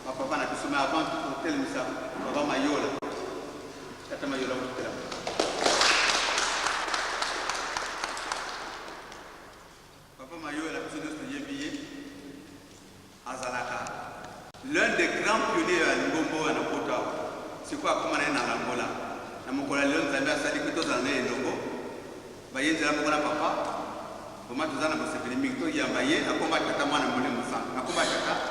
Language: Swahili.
papa na kusoma avant hotel misa baba mayola tata mayola hotel. Papa mayola kusoma studier azalaka l'un des grands pionniers à Ngombo na Kota. C'est quoi comme on est dans l'Angola na mokola leo nzambe asali kuto za ne ndongo bayenze la mokola papa. Comment tu as dit que tu as dit que tu as dit que tu as dit que tu as dit que tu as dit que tu as dit que tu as dit que tu as dit que tu as dit